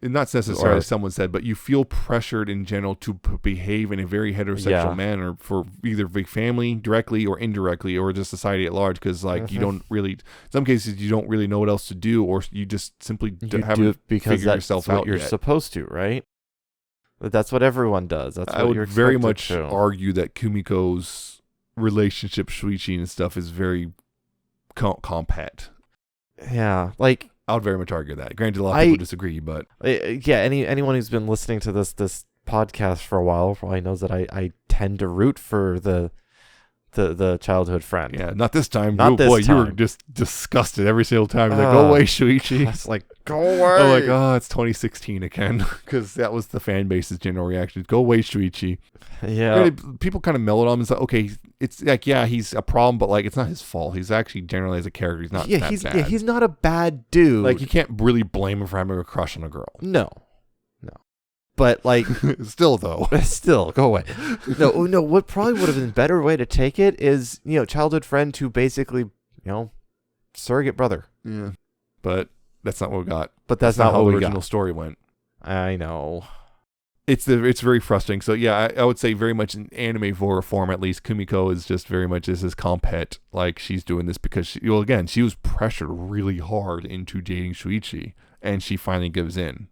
Not necessarily someone said, but you feel pressured in general to behave in a very heterosexual manner for either big family directly or indirectly, or just society at large. Because like you don't really, in some cases, you don't really know what else to do, or you just simply haven't figured yourself out. You're supposed to, right? But that's what everyone does. That's what I would you're very much to. argue that Kumiko's relationship, Shuichi and stuff, is very comp het. Yeah, like I would very much argue that. Granted, a lot of people disagree, but yeah, anyone who's been listening to this podcast for a while probably knows that I tend to root for the childhood friend. yeah, not this time. Not Oh, this boy, you were time. just disgusted every single time. You're like, go away, Shuichi. It's like, go away. Oh, like, oh, it's 2016 again, because that was the fan base's general reaction. Go away, Shuichi. Yeah. Really, people kind of mellowed on him and said, okay, it's like, yeah, he's a problem, but like, it's not his fault. He's actually generally as a character, he's not that bad. Yeah, he's not a bad dude. Like, you can't really blame him for having a crush on a girl. No. But like, Still though, go away. No. What probably would have been a better way to take it is, childhood friend to basically, surrogate brother. Yeah, but that's not what we got. But that's not not how what the we original got. story went. I know. It's very frustrating. So yeah, I would say very much in anime form at least, Kumiko is just very much this is compet. Like she's doing this because she was pressured really hard into dating Shuichi, and she finally gives in.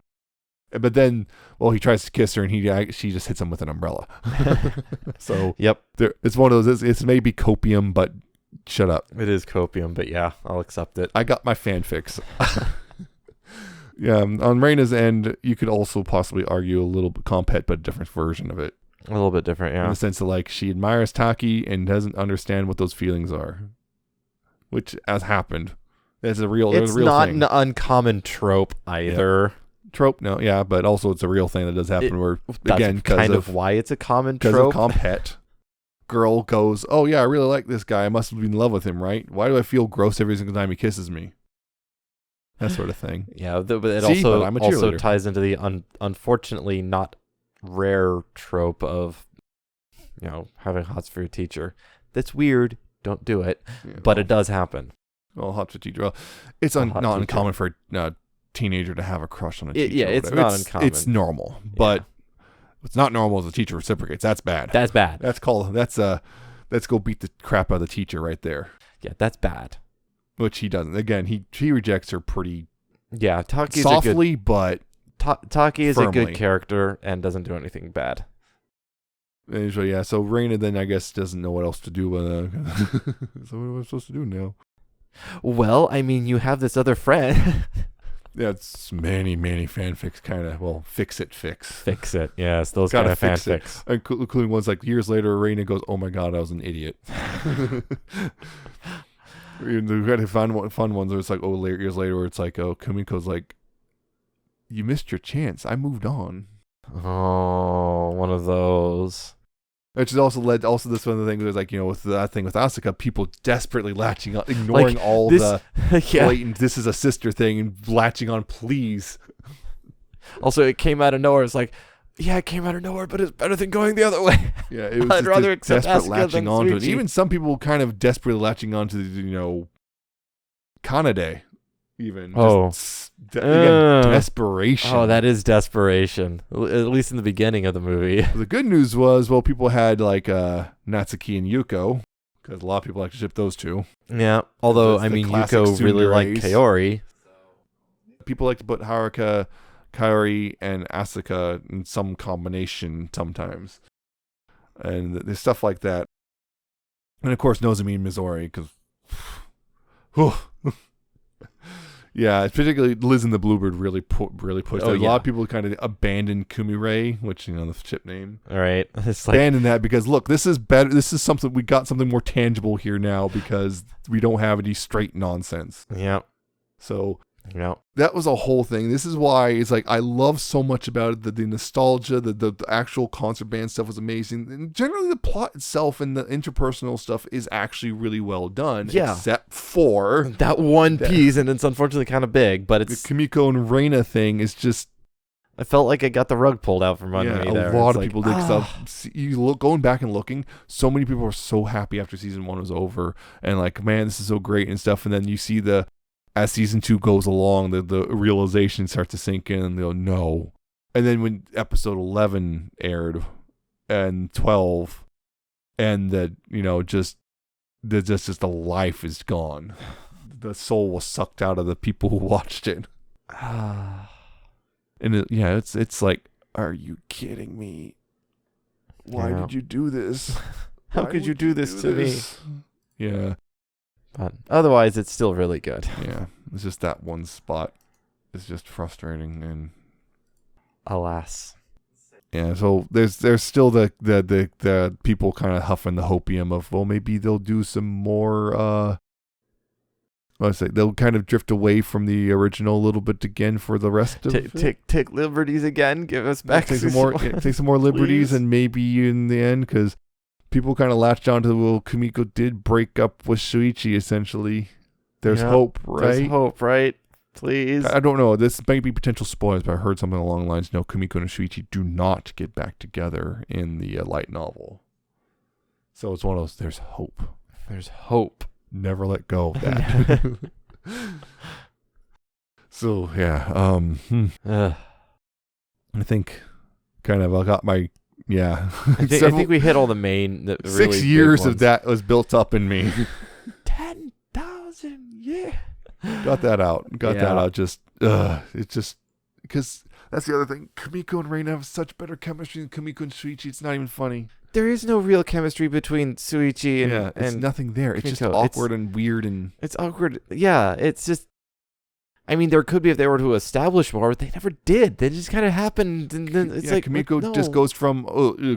But then, he tries to kiss her, and she just hits him with an umbrella. So Yep, it's one of those. It's maybe copium, but shut up. it is copium, but yeah, I'll accept it. I got my fanfics. Yeah, on Reina's end, you could also possibly argue a little bit compet, but a different version of it. A little bit different, In yeah. the sense that like she admires Taki and doesn't understand what those feelings are, which has happened. It's a real not thing. an uncommon trope either. Trope, no, yeah, but also it's a real thing that does happen. Where That's again, kind of why it's a common trope. Because of compet, girl goes, oh yeah, I really like this guy. I must have been in love with him, right? Why do I feel gross every single time he kisses me? That sort of thing. Yeah, but it But I'm a also cheerleader. ties into the unfortunately not rare trope of, having hots for your teacher. That's weird. Don't do it. Yeah, But it does happen. well, hot for teacher. Well, it's A not hot uncommon for a teenager to have a crush on a teacher. Yeah, or it's whatever. not uncommon. It's normal, but what's not normal is the teacher reciprocates. That's bad. That's bad. Let's go beat the crap out of the teacher right there. Yeah, that's bad. Which he doesn't. Again, he rejects her pretty Yeah, Taki's softly, but Taki is a firmly. good character and doesn't do anything bad. usually, yeah. So Reina then I guess doesn't know what else to do. So what am I supposed to do now? Well, I mean, you have this other friend. Yeah, it's many fanfics kind of, fix it. Fix it. Yes, those Gotta kind of fix it. fanfics. Including ones like years later, Reina goes, oh my god, I was an idiot. We've got to find fun ones where it's like, years later where it's like, Kumiko's like, you missed your chance. I moved on. Oh, one of those. Which has also led this one of the things was like, with that thing with Asuka, people desperately latching on, ignoring all the blatant, this is a sister thing and latching on, please. Also, it came out of nowhere. It's like, yeah, it came out of nowhere, but it's better than going the other way. Yeah, it was I'd just rather this accept desperate Asuka latching than onto it. Shuichi. Even some people kind of desperately latching onto the, Kanade. Even. Again, desperation. Oh, that is desperation. At least in the beginning of the movie. The good news was, people had like Natsuki and Yuko, because a lot of people like to ship those two. Yeah, although, That's I the mean, classic Yuko really liked tsuneres. Kaori. People like to put Haruka, Kaori, and Asuka in some combination sometimes. And there's stuff like that. And of course, Nozomi and Mizori, because... Yeah, particularly Liz and the Bluebird really pushed Oh, that. A yeah. lot of people kind of abandoned Kumire, which, the ship name. All right. It's like, Abandon that because, look, this is better. This is something, we got something more tangible here now because we don't have any straight nonsense. yeah. So Yeah. that was a whole thing. This is why it's like I love so much about it. The nostalgia, the actual concert band stuff was amazing. And generally the plot itself and the interpersonal stuff is actually really well done. Yeah. Except for That one piece, and it's unfortunately kind of big, but the it's. Kumiko and Reina thing is just, I felt like I got the rug pulled out from under me a there. lot It's of like, people did. Going back and looking, so many people were so happy after season 1 was over and like, man, this is so great and stuff. And then you see as season 2 goes along, the realization starts to sink in and they'll no. And then when episode 11 aired and 12 and just the life is gone. The soul was sucked out of the people who watched it. And it's like, are you kidding me? Why Yeah. did you do this? How Why could you would do this to me? Yeah. But otherwise, it's still really good. Yeah. It's just that one spot is just frustrating, and Alas. yeah. So there's still the people kind of huffing the hopium of, well, maybe they'll do some more. Let's say they'll kind of drift away from the original a little bit again for the rest of it. Take liberties again. Give us back Take some more liberties, Please. and maybe in the end, because people kind of latched on to, well, Kumiko did break up with Shuichi essentially. There's hope, right? There's hope, right? Please. I don't know. This might be potential spoilers, but I heard something along the lines, no, Kumiko and Shuichi do not get back together in the light novel. So it's one of those, there's hope. There's hope. Never let go of that. So, yeah. I think kind of I got my, yeah. I think we hit all the main. The 6 really years of that was built up in me. 10,000 years. Got that out. That out. Just, it's just, because that's the other thing. Kumiko and Reina have such better chemistry than Kumiko and Shuichi. It's not even funny. There is no real chemistry between Shuichi and it's nothing there. It's Kumiko. just awkward and weird, and it's awkward. Yeah, it's just. I mean, there could be if they were to establish more, but they never did. They just kind of happened, and then it's like Kumiko just goes from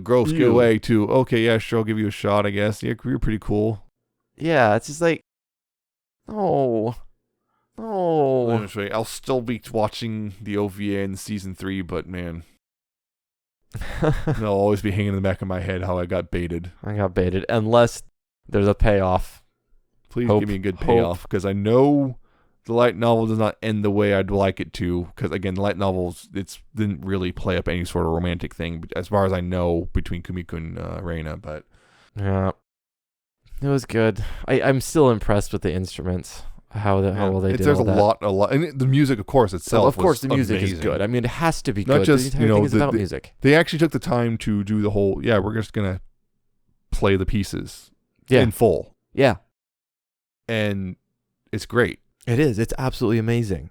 gross, get away to okay, yeah, sure, I'll give you a shot, I guess. Yeah, you're pretty cool. Yeah, it's just like, no. Anyway, I'll still be watching the OVA in season 3, but man. It'll always be hanging in the back of my head how I got baited. Unless there's a payoff. Please give me a good payoff, because I know the light novel does not end the way I'd like it to. Because again, the light novels didn't really play up any sort of romantic thing, as far as I know, between Kumiko and Reina. But yeah, it was good. I'm still impressed with the instruments. How well they did. There's all a lot, and the music, of course, itself. Of course, the music amazing. is good. I mean, it has to be Not good. just the entire thing is about music. They actually took the time to do the whole. Yeah, we're just gonna play the pieces in full. Yeah, and it's great. It is. It's absolutely amazing.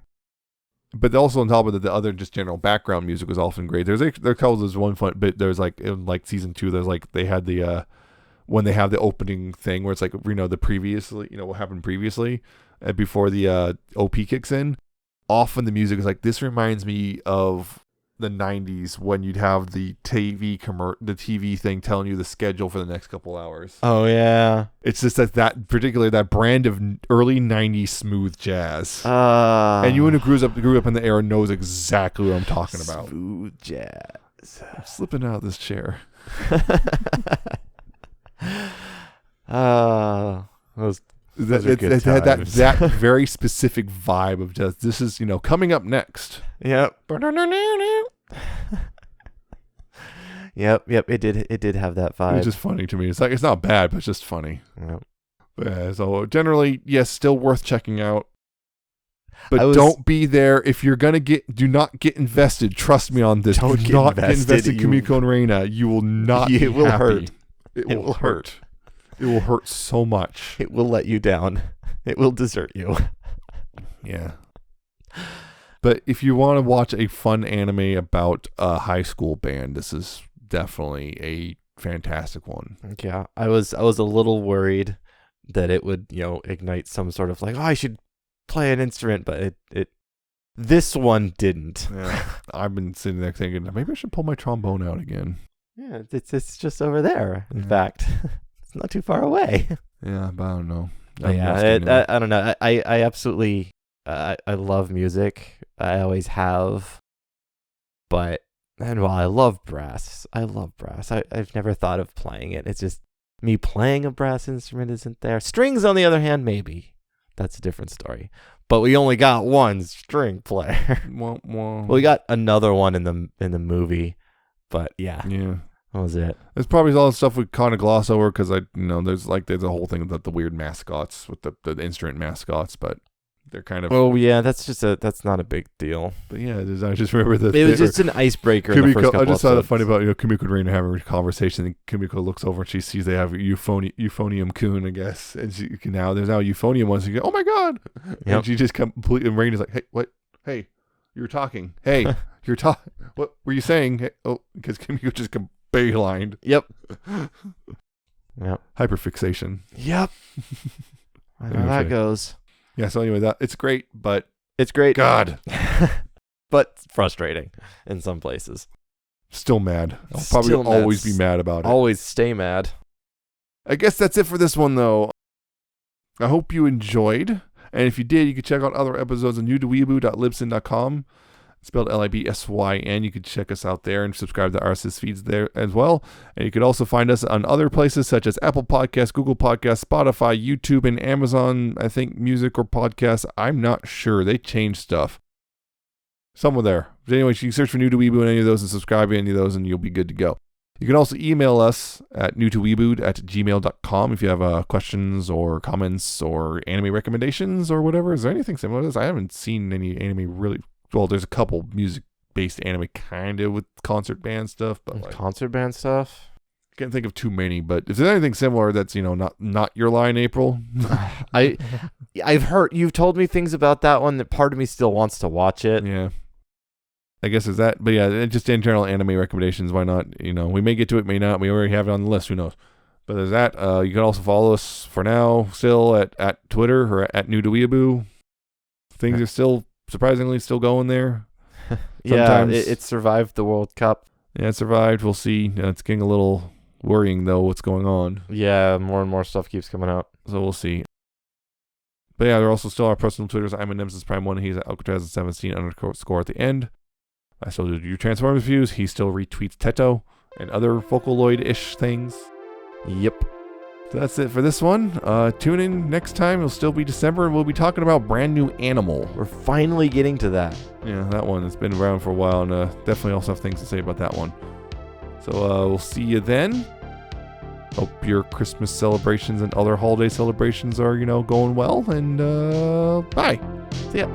But also on top of that, the other just general background music was often great. There was one fun bit. There's like in like season 2. There's like they had the when they have the opening thing where it's like the previously what happened previously. Before the OP kicks in, often the music is like, this reminds me of the 90s when you'd have the TV thing telling you the schedule for the next couple hours. Oh yeah, it's just that brand of early 90s smooth jazz. And you who grew up in the era knows exactly what I'm talking about. Smooth jazz. I'm slipping out of this chair. That very specific vibe of just, this is coming up next. Yep. Yep. It did have that vibe. It was just funny to me. It's like, it's not bad, but it's just funny. Yep. But yeah, so generally, yes, still worth checking out. But don't be there if you're gonna do not get invested. Trust me on this. Do not get invested in Kumiko and Reina. You will not. It will hurt. It will hurt. It will hurt so much. It will let you down. It will desert you. Yeah. But if you want to watch a fun anime about a high school band, this is definitely a fantastic one. Yeah, I was a little worried that it would, ignite some sort of like, I should play an instrument, but this one didn't. Yeah. I've been sitting there thinking, maybe I should pull my trombone out again. Yeah, it's just over there. In fact, it's not too far away. Yeah, but I don't know. I don't know. I absolutely, I love music. I always have. But, and while I love brass. I've never thought of playing it. It's just me playing a brass instrument isn't there. Strings, on the other hand, maybe. That's a different story. But we only got one string player. Well, we got another one in the movie. But yeah. That was it. It's probably all the stuff we kind of gloss over because there's a whole thing about the weird mascots with the instrument mascots, but they're kind of. Oh yeah, that's not a big deal. But yeah, I just remember it was just an icebreaker. In the first couple I just episodes. thought it funny about Kumiko and Reina having a conversation, and Kumiko looks over and she sees they have Euphonium-kun, I guess, and there's now Euphonium ones. And you go, oh my god! Yep. And she just completely. And Reina's like, hey, what? Hey, you're talking. Hey, you're talking. What were you saying? Hey, oh, because Kumiko just baylined. Yep. Hyperfixation. Yep. I know how that goes. Yeah, so anyway, it's great, but It's great. God, But frustrating in some places. still mad. I'll probably Still mad. always be mad about it. Always stay mad. I guess that's it for this one, though. I hope you enjoyed. And if you did, you can check out other episodes on newtoweeaboo.libsyn.com. Spelled Libsyn. You could check us out there and subscribe to RSS feeds there as well. And you could also find us on other places such as Apple Podcasts, Google Podcasts, Spotify, YouTube, and Amazon, I think, music or podcasts. I'm not sure. They changed stuff. Somewhere there. But anyway, you can search for New to Weeaboo in any of those and subscribe to any of those, and you'll be good to go. You can also email us at newtoweeaboo@gmail.com if you have questions or comments or anime recommendations or whatever. Is there anything similar to this? I haven't seen any anime really. Well, there's a couple music-based anime kind of with concert band stuff, but like, Concert band stuff? I can't think of too many. But if there's anything similar that's, not your line, April. I've heard, you've told me things about that one that part of me still wants to watch it. Yeah. I guess it's that. But yeah, just internal anime recommendations. Why not? We may get to it, may not. We already have it on the list. Who knows? But there's that. You can also follow us for now still at Twitter or at New to Weeaboo. Things are still surprisingly still going there. Yeah, it survived the World Cup. Yeah, it survived. We'll see. It's getting a little worrying, though, what's going on. Yeah, more and more stuff keeps coming out. So we'll see. But yeah, there are also still our personal Twitters. I'm at Nemesis Prime 1. He's at Alcatraz17_ at the end. I still do your Transformers views. He still retweets Teto and other Vocaloid-ish things. Yep. So that's it for this one. Tune in next time. It'll still be December, and we'll be talking about Brand New Animal. We're finally getting to that. Yeah, that one. It's been around for a while, and definitely also have things to say about that one. So we'll see you then. Hope your Christmas celebrations and other holiday celebrations are, going well, and bye. See ya.